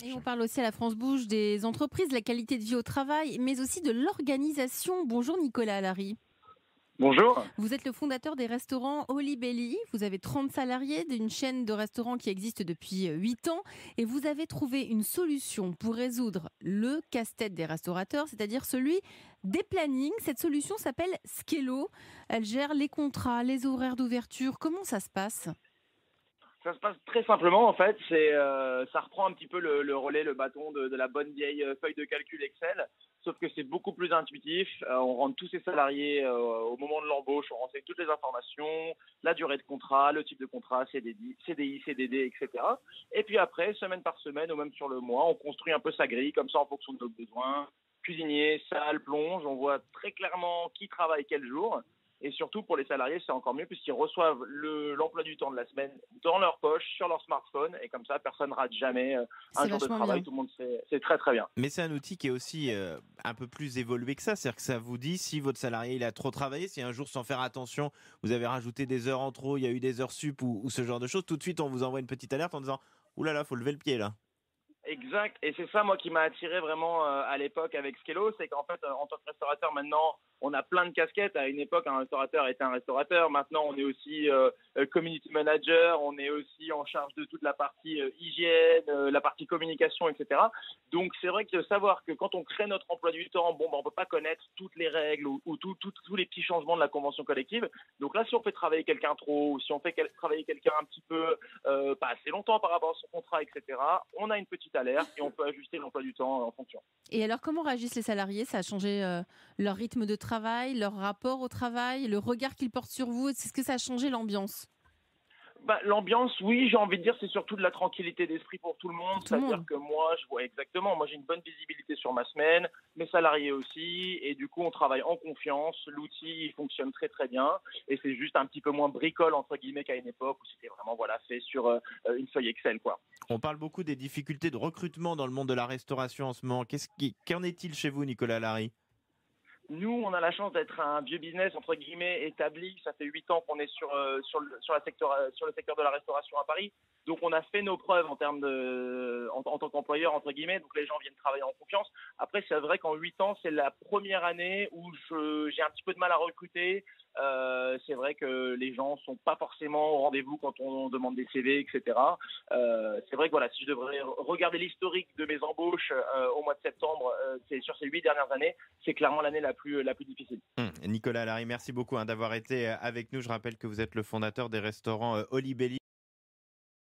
Et on parle aussi à la France Bouge des entreprises, de la qualité de vie au travail, mais aussi de l'organisation. Bonjour Nicolas Allary. Bonjour. Vous êtes le fondateur des restaurants Oli Belly. Vous avez 30 salariés d'une chaîne de restaurants qui existe depuis 8 ans. Et vous avez trouvé une solution pour résoudre le casse-tête des restaurateurs, c'est-à-dire celui des plannings. Cette solution s'appelle Skello. Elle gère les contrats, les horaires d'ouverture. Comment ça se passe ? Ça se passe très simplement en fait. Ça reprend un petit peu le relais, le bâton de la bonne vieille feuille de calcul Excel. Sauf que c'est beaucoup plus intuitif. On rentre tous ses salariés au moment de l'embauche. On renseigne toutes les informations, la durée de contrat, le type de contrat, CDI, CDD, etc. Et puis après, semaine par semaine ou même sur le mois, on construit un peu sa grille comme ça en fonction de nos besoins. Cuisinier, salle, plonge. On voit très clairement qui travaille quel jour. Et surtout, pour les salariés, c'est encore mieux puisqu'ils reçoivent l'emploi du temps de la semaine dans leur poche, sur leur smartphone. Et comme ça, personne ne rate jamais un C'est jour de vachement travail. bien. Tout le monde sait. C'est très, très bien. Mais c'est un outil qui est aussi un peu plus évolué que ça. C'est-à-dire que ça vous dit si votre salarié il a trop travaillé, si un jour sans faire attention, vous avez rajouté des heures en trop, il y a eu des heures sup ou ce genre de choses, tout de suite on vous envoie une petite alerte en disant ouh là là, faut lever le pied là. Exact. Et c'est ça, moi, qui m'a attiré vraiment à l'époque avec Skello. C'est qu'en fait, en tant que restaurateur, maintenant, on a plein de casquettes. À une époque, un restaurateur était un restaurateur. Maintenant, on est aussi community manager. On est aussi en charge de toute la partie hygiène, la partie communication, etc. Donc, c'est vrai que savoir que quand on crée notre emploi du temps, bon, ben, on peut pas connaître toutes les règles ou tous les petits changements de la convention collective. Donc là, si on fait travailler quelqu'un trop, ou si on fait travailler quelqu'un un petit peu pas assez longtemps par rapport à son contrat, etc., on a une petite alerte et on peut ajuster l'emploi du temps en fonction. Et alors, comment réagissent les salariés ? Ça a changé leur rythme de travail, leur rapport au travail, le regard qu'ils portent sur vous. Est-ce que ça a changé l'ambiance Bah, l'ambiance, oui, j'ai envie de dire, c'est surtout de la tranquillité d'esprit pour tout le monde. pour tout le C'est-à-dire monde ? que moi, je vois exactement, moi j'ai une bonne visibilité sur ma semaine, mes salariés aussi, et du coup on travaille en confiance. L'outil il fonctionne très très bien, et c'est juste un petit peu moins bricole entre guillemets qu'à une époque où c'était vraiment voilà fait sur une feuille Excel quoi. On parle beaucoup des difficultés de recrutement dans le monde de la restauration en ce moment. Qu'en est-il chez vous, Nicolas Larry? Nous, on a la chance d'être un vieux business entre guillemets établi. Ça fait 8 ans qu'on est sur le secteur de la restauration à Paris. Donc, on a fait nos preuves en termes en tant qu'employeur entre guillemets. Donc, les gens viennent travailler en confiance. Après, c'est vrai qu'en 8 ans, c'est la première année où j'ai un petit peu de mal à recruter. C'est vrai que les gens sont pas forcément au rendez-vous quand on demande des CV, etc. C'est vrai que voilà, si je devrais regarder l'historique de mes embauches au mois de septembre, c'est sur ces 8 dernières années, c'est clairement l'année la plus difficile. Nicolas Larry, merci beaucoup d'avoir été avec nous. Je rappelle que vous êtes le fondateur des restaurants Oli Belly.